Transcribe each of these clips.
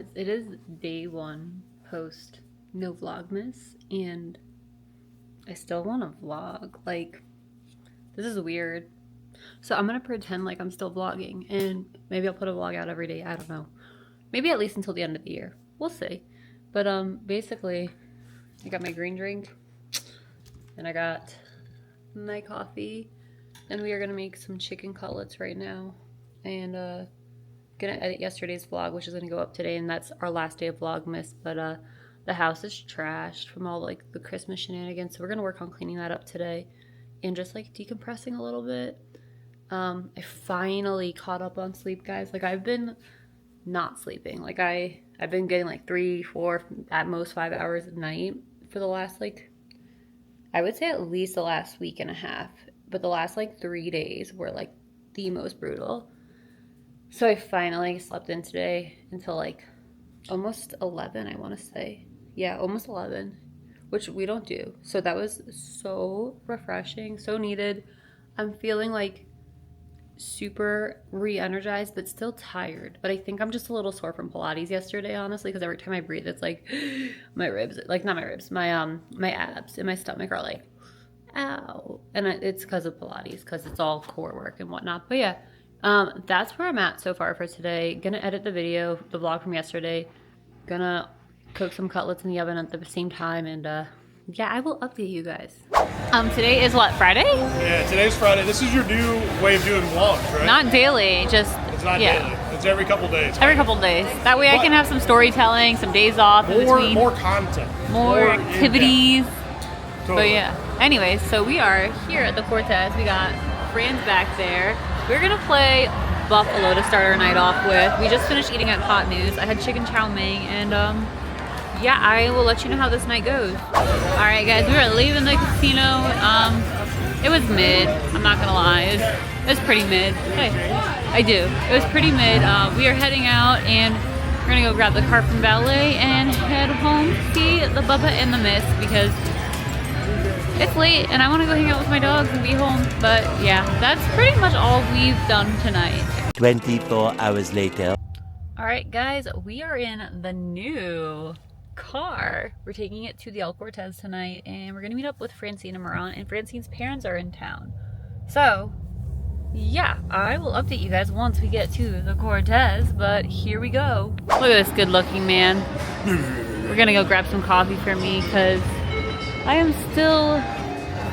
guys, it is day 1 post no Vlogmas, and I still want to vlog. Like, this is weird. So I'm gonna pretend like I'm still vlogging, and maybe I'll put a vlog out every day. I don't know. Maybe at least until the end of the year. We'll see. But basically, I got my green drink, and I got my coffee, and we are gonna make some chicken cutlets right now, and gonna edit yesterday's vlog, which is gonna go up today, and that's our last day of Vlogmas. But the house is trashed from all like the Christmas shenanigans, so we're gonna work on cleaning that up today and just like decompressing a little bit. I finally caught up on sleep, guys. Like, I've been not sleeping. Like, I've been getting like 3, 4, at most 5 hours a night for the last, like, I would say at least the last week and a half, but the last like 3 days were like the most brutal. So I finally slept in today until like almost 11, I want to say. Yeah, almost 11, which we don't do. So that was so refreshing, so needed. I'm feeling like super re-energized, but still tired. But I think I'm just a little sore from Pilates yesterday, honestly, because every time I breathe, it's like my ribs, like not my ribs, my abs and my stomach are like, ow. And it's because of Pilates, because it's all core work and whatnot. But yeah. That's where I'm at so far for today. Gonna edit the video, the vlog from yesterday. Gonna cook some cutlets in the oven at the same time, and yeah, I will update you guys. Today is what, Friday? Yeah, today's Friday. This is your new way of doing vlogs, right? Not daily, just it's not daily. It's every couple days. Every couple days. That way I can have some storytelling, some days off in between. More content. More activities. Totally. But yeah. Anyways, so we are here at the Cortez. We got friends back there. We're gonna play Buffalo to start our night off with. We just finished eating at Hot News. I had chicken chow mein, and yeah, I will let you know how this night goes. All right, guys, we are leaving the casino. It was mid. I'm not gonna lie, it was pretty mid. Hey, I do. It was pretty mid. We are heading out, and we're gonna go grab the car from valet and head home to see the Bubba and the Miss, because it's late and I want to go hang out with my dogs and be home. But yeah, that's pretty much all we've done tonight. 24 hours later. All right, guys, we are in the new car. We're taking it to the El Cortez tonight, and we're gonna meet up with Francine and Maran, and Francine's parents are in town. So yeah, I will update you guys once we get to the Cortez, but here we go. Look at this good looking man. We're gonna go grab some coffee for me because I am still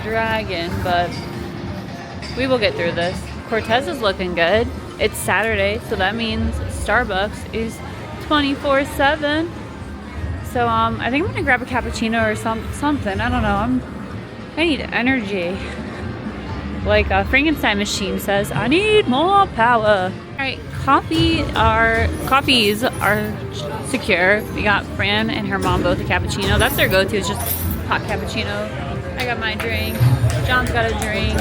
dragging, but we will get through this. Cortez is looking good. It's Saturday, so that means Starbucks is 24/7. So I think I'm gonna grab a cappuccino or something. I don't know. I need energy. Like a Frankenstein machine says, I need more power. All right, coffees are secure. We got Fran and her mom both a cappuccino. That's their go-to. It's just hot cappuccino. I got my drink. John's got a drink.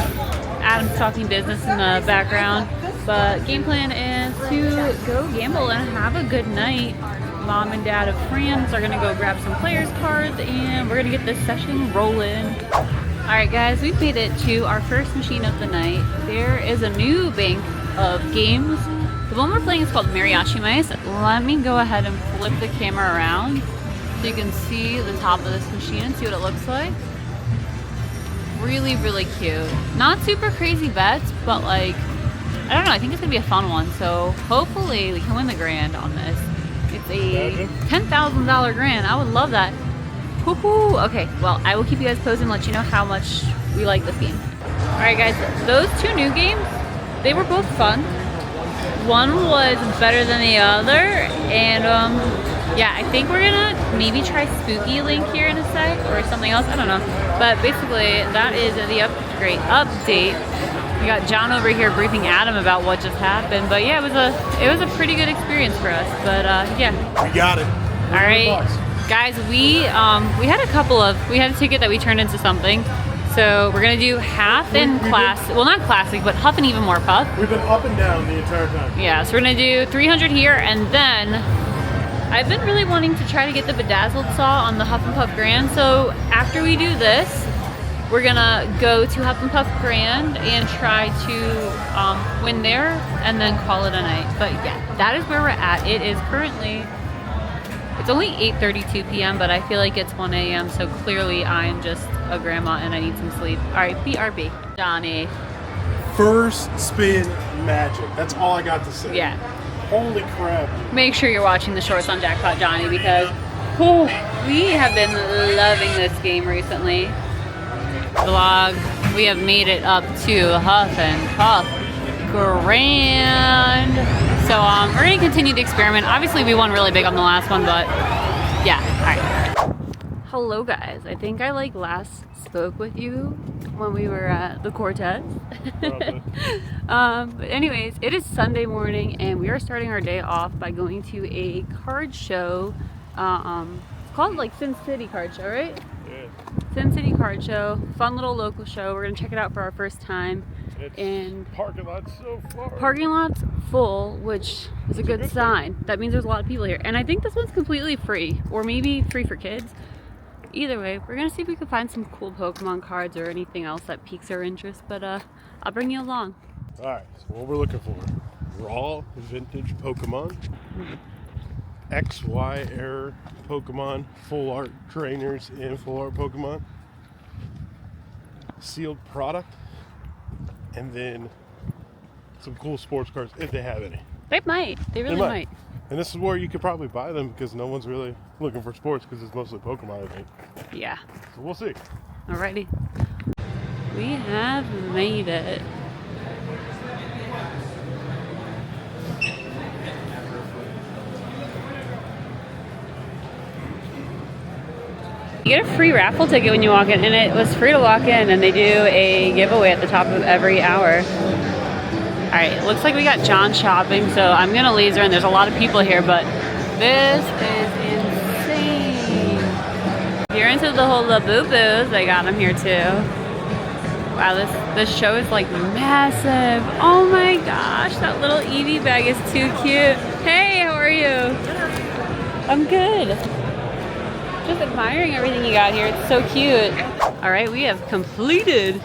Adam's talking business in the background. But game plan is to go gamble and have a good night. Mom and dad of friends are gonna go grab some players cards, and we're gonna get this session rolling. All right, guys, we've made it to our first machine of the night. There is a new bank of games. The one we're playing is called Mariachi Mice. Let me go ahead and flip the camera around so you can see the top of this machine and see what it looks like. Really, really cute. Not super crazy bets, but like, I don't know, I think it's gonna be a fun one. So hopefully we can win the grand on this. It's a $10,000 grand. I would love that. Woohoo! Okay, well, I will keep you guys posted and let you know how much we like this game. All right, guys, those two new games, they were both fun. One was better than the other, and yeah, I think we're gonna maybe try Spooky Link here in a sec, or something else, I don't know. But basically, that is the update. We got John over here briefing Adam about what just happened. But yeah, it was a pretty good experience for us. But yeah. We got it. All right, guys, we had a ticket that we turned into something. So we're gonna do half in class. Well, not classic, but Huff and Even More Puff. We've been up and down the entire time. Yeah, so we're gonna do 300 here, and then I've been really wanting to try to get the Bedazzled saw on the Huff and Puff Grand. So after we do this, we're gonna go to Huff and Puff Grand and try to win there, and then call it a night. But yeah, that is where we're at. It is currently It's only 8:32 p.m., but I feel like it's 1 a.m., so clearly I am just a grandma and I need some sleep. All right, BRB. Johnny. First spin magic. That's all I got to say. Yeah. Holy crap. Make sure you're watching the shorts on Jackpot Johnny because we have been loving this game recently. Vlog, we have made it up to Huff and Puff Grand. So we're gonna continue the experiment. Obviously we won really big on the last one, but yeah, all right. Hello guys, I think I last spoke with you when we were at the Quartet. But anyways, it is Sunday morning and we are starting our day off by going to a card show. It's called Sin City Card Show, right? Yeah. Sin City Card Show, fun little local show. We're gonna check it out for our first time. And parking lot's so far. Parking lot's full, which is a good sign. That means there's a lot of people here. And I think this one's completely free, or maybe free for kids. Either way, we're gonna see if we can find some cool Pokemon cards or anything else that piques our interest, but I'll bring you along. Alright, so what we're looking for. Raw vintage Pokemon. XY error Pokemon. Full art trainers and full art Pokemon. Sealed product. And then some cool sports cards if they have any. They might. They really might. And this is where you could probably buy them because no one's really looking for sports because it's mostly Pokemon, I think. Yeah. So we'll see. Alrighty. We have made it. You get a free raffle ticket when you walk in, and it was free to walk in, and they do a giveaway at the top of every hour. Alright, looks like we got John shopping, so I'm gonna laser in. There's a lot of people here, but this is insane. If you're into the whole Labubu's, they got them here too. Wow, this show is massive. Oh my gosh, that little Eevee bag is too cute. Hey, how are you? I'm good. Just admiring everything you got here. It's so cute. All right, we have completed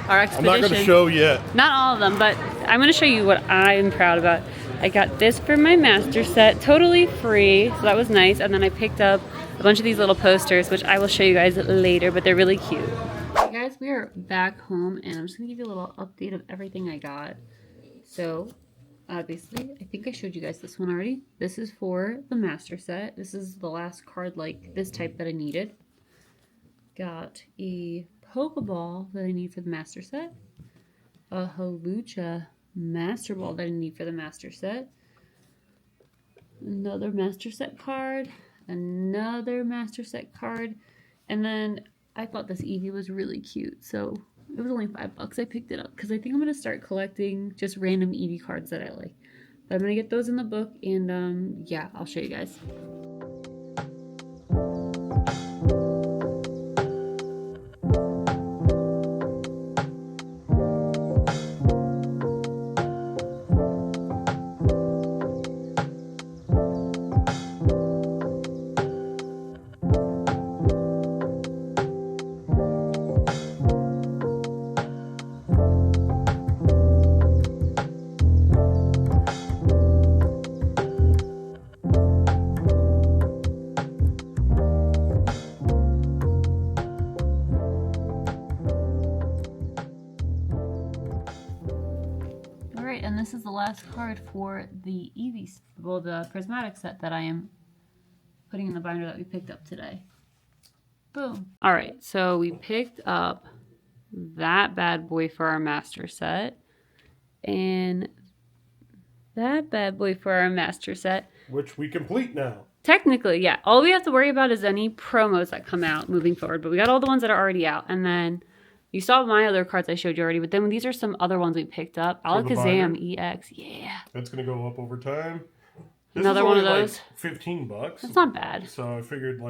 our expedition. I'm not going to show yet. Not all of them, but I'm going to show you what I'm proud about. I got this for my master set, totally free, so that was nice. And then I picked up a bunch of these little posters, which I will show you guys later, but they're really cute. Hey guys, we are back home, and I'm just going to give you a little update of everything I got. So, obviously, I think I showed you guys this one already. This is for the master set. This is the last card like this type that I needed. Got a Pokeball that I need for the master set. A Halucha Master Ball that I need for the master set. Another master set card. Another master set card. And then I thought this Eevee was really cute, so it was only $5. I picked it up because I think I'm going to start collecting just random Eevee cards that I like. But I'm going to get those in the book, and yeah, I'll show you guys. And this is the last card for the Eevee, well, the prismatic set that I am putting in the binder that we picked up today. Boom. All right, so we picked up that bad boy for our master set, and that bad boy for our master set. Which we complete now. Technically, yeah. All we have to worry about is any promos that come out moving forward, but we got all the ones that are already out, and then you saw my other cards I showed you already, but then these are some other ones we picked up. Alakazam EX, yeah. That's going to go up over time. This Another one of those. $15. That's not bad. So I figured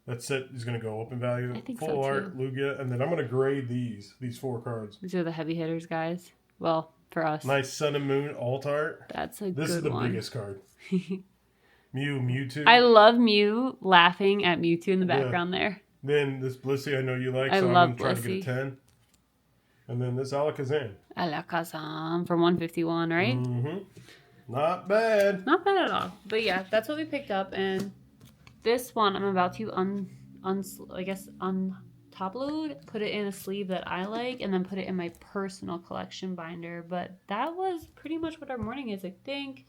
that set is going to go up in value. I think Full so art, too. Lugia, and then I'm going to grade these 4 cards. These are the heavy hitters, guys. Well, for us. Nice Sun and Moon alt art. That's a good one. This is the biggest card. Mewtwo. I love Mew laughing at Mewtwo in the background there. Then this Blissey I know you like, I so love I'm going to try to get a 10. And then this Alakazam. Alakazam from 151, right? Mm-hmm. Not bad. Not bad at all. But yeah, that's what we picked up. And this one I'm about to top load, put it in a sleeve that I like, and then put it in my personal collection binder. But that was pretty much what our morning is. I think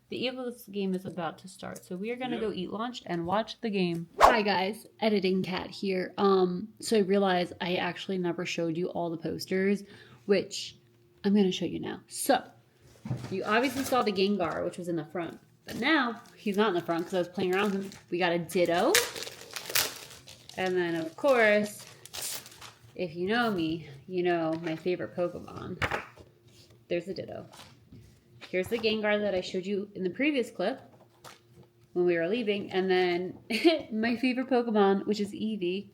the Eagles game is about to start, so we are gonna go eat lunch and watch the game. Hi guys, editing cat here. So I realized I actually never showed you all the posters, which I'm gonna show you now. So you obviously saw the Gengar, which was in the front, but now he's not in the front because I was playing around with him. We got a Ditto, and then of course, if you know me, you know my favorite Pokemon. There's the Ditto. Here's the Gengar that I showed you in the previous clip when we were leaving. And then my favorite Pokemon, which is Eevee.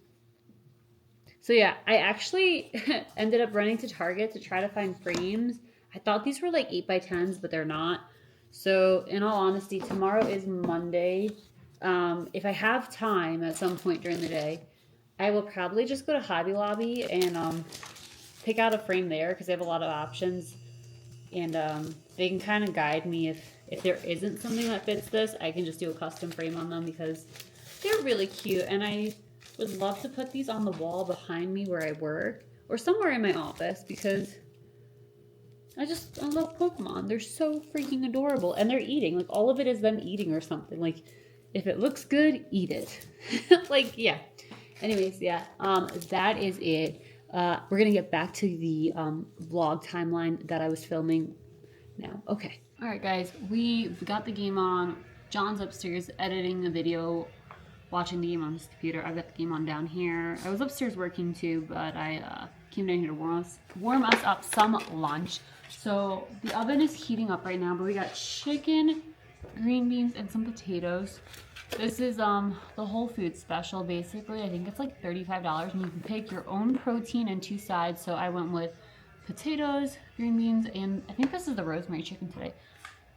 So yeah, I actually ended up running to Target to try to find frames. I thought these were like 8x10s, but they're not. So in all honesty, tomorrow is Monday. If I have time at some point during the day, I will probably just go to Hobby Lobby and pick out a frame there because they have a lot of options. And they can kind of guide me if there isn't something that fits this. I can just do a custom frame on them because they're really cute. And I would love to put these on the wall behind me where I work or somewhere in my office because I love Pokemon. They're so freaking adorable. And they're eating. Like, all of it is them eating or something. Like, if it looks good, eat it. Like, yeah. Anyways, yeah. That is it. We're going to get back to the vlog timeline that I was filming now. Okay. All right, guys. We got the game on. John's upstairs editing a video, watching the game on his computer. I've got the game on down here. I was upstairs working too, but I came down here to warm us up some lunch. So the oven is heating up right now, but we got chicken, green beans, and some potatoes. This is the Whole Foods special, basically. I think it's like $35, and you can pick your own protein and 2 sides. So I went with potatoes, green beans, and I think this is the rosemary chicken today.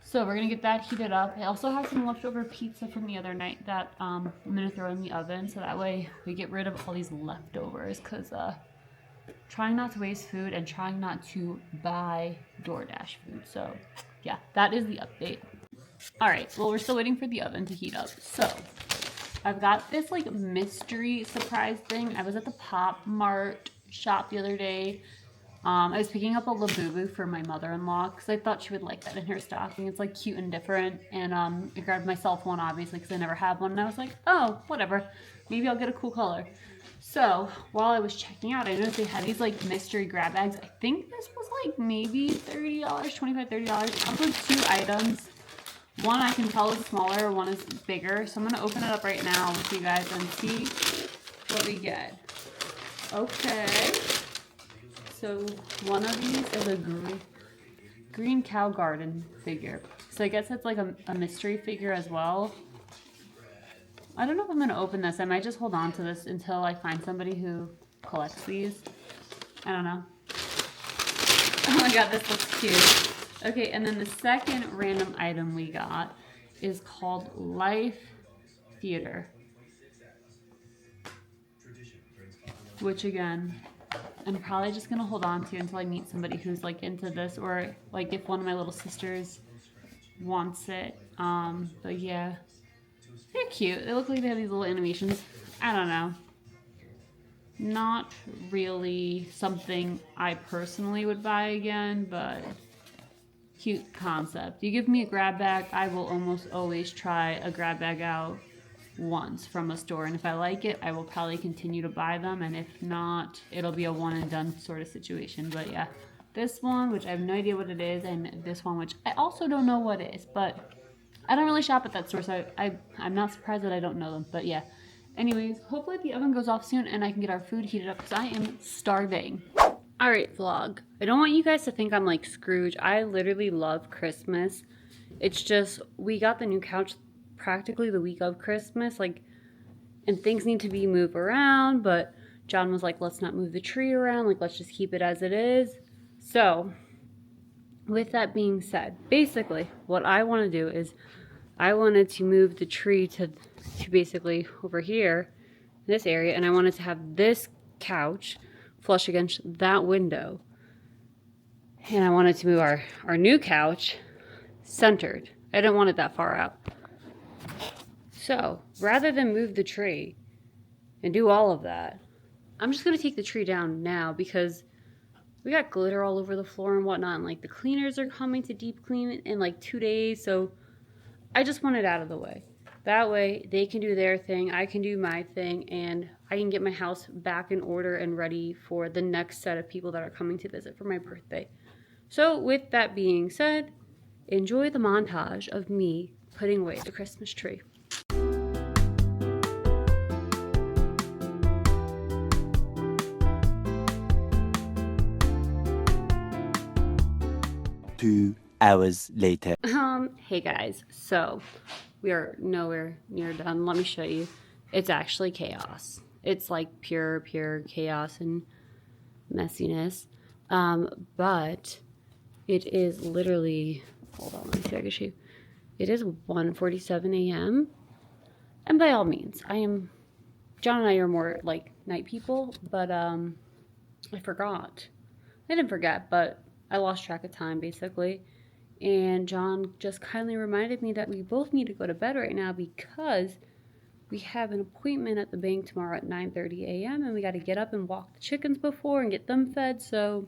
So we're gonna get that heated up. I also have some leftover pizza from the other night that I'm gonna throw in the oven, so that way we get rid of all these leftovers, because trying not to waste food and trying not to buy DoorDash food. So yeah, that is the update. All right, well, we're still waiting for the oven to heat up. So I've got this like mystery surprise thing. I was at the Mart shop the other day. I was picking up a Labubu for my mother-in-law because I thought she would like that in her stocking. It's like cute and different. And I grabbed myself one, obviously, because I never had one. And I was like, oh, whatever. Maybe I'll get a cool color. So while I was checking out, I noticed they had these like mystery grab bags. I think this was like maybe $30, $25, $30. I'll put 2 items. One I can tell is smaller, one is bigger. So I'm going to open it up right now with you guys and see what we get. Okay. So one of these is a green cow garden figure. So I guess it's like a mystery figure as well. I don't know if I'm going to open this. I might just hold on to this until I find somebody who collects these. I don't know. Oh my god, this looks cute. Okay, and then the second random item we got is called Life Theater. Which again, I'm probably just going to hold on to until I meet somebody who's like into this, or like if one of my little sisters wants it. But yeah, they're cute. They look like they have these little animations. I don't know. Not really something I personally would buy again, but cute concept. You give me a grab bag, I will almost always try a grab bag out once from a store, and if I like it, I will probably continue to buy them, and if not, it'll be a one and done sort of situation. But yeah, this one, which I have no idea what it is, and this one, which I also don't know what it is, but I don't really shop at that store, so I'm not surprised that I don't know them. But yeah, anyways, hopefully the oven goes off soon and I can get our food heated up because I am starving. Alright, vlog. I don't want you guys to think I'm like Scrooge. I literally love Christmas. It's just, we got the new couch practically the week of Christmas, like, and things need to be moved around, but John was like, let's not move the tree around, like, let's just keep it as it is. So, with that being said, basically, what I want to do is, I wanted to move the tree to basically over here, this area, and I wanted to have this couch flush against that window. And I wanted to move our new couch centered. I didn't want it that far out. So rather than move the tree and do all of that, I'm just going to take the tree down now because we got glitter all over the floor and whatnot. And like the cleaners are coming to deep clean in like 2 days. So I just want it out of the way. That way they can do their thing, I can do my thing, and I can get my house back in order and ready for the next set of people that are coming to visit for my birthday. So with that being said, enjoy the montage of me putting away the Christmas tree. 2 hours later. Hey guys, so we are nowhere near done. Let me show you. It's actually chaos. It's like pure chaos and messiness. But it is literally, hold on, let me see if I can show you. It is 1:47 a.m. And by all means, Jon and I are more like night people, but I forgot. I didn't forget, but I lost track of time basically. And Jon just kindly reminded me that we both need to go to bed right now because we have an appointment at the bank tomorrow at 9:30 a.m. and we got to get up and walk the chickens before and get them fed. So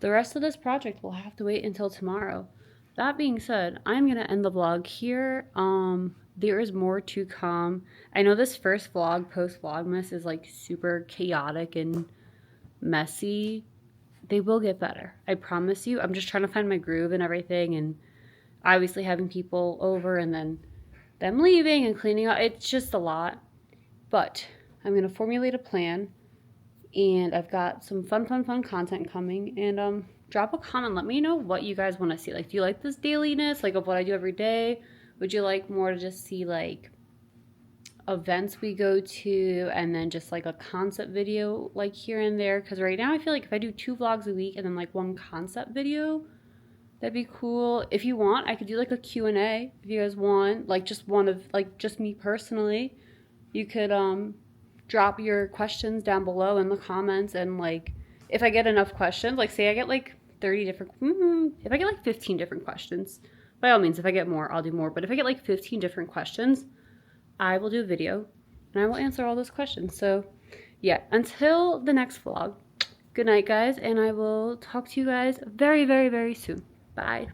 the rest of this project will have to wait until tomorrow. That being said, I'm going to end the vlog here. There is more to come. I know this first vlog, Post-Vlogmas, is like super chaotic and messy. They will get better. I promise you. I'm just trying to find my groove and everything, and obviously having people over and then them leaving and cleaning up. It's just a lot. But I'm going to formulate a plan, and I've got some fun content coming. And drop a comment. Let me know what you guys want to see. Like, do you like this dailiness, like of what I do every day? Would you like more to just see like events we go to and then just like a concept video like here and there? Because right now I feel like if I do 2 vlogs a week and then like 1 concept video, that'd be cool. If you want, I could do like a Q&A if you guys want, like just one of like just me personally. You could drop your questions down below in the comments, and like if I get enough questions, like say I get like 30 different if I get like 15 different questions, by all means, if I get more I'll do more, but if I get like 15 different questions, I will do a video and I will answer all those questions. So yeah, until the next vlog, good night guys, and I will talk to you guys very soon. Bye.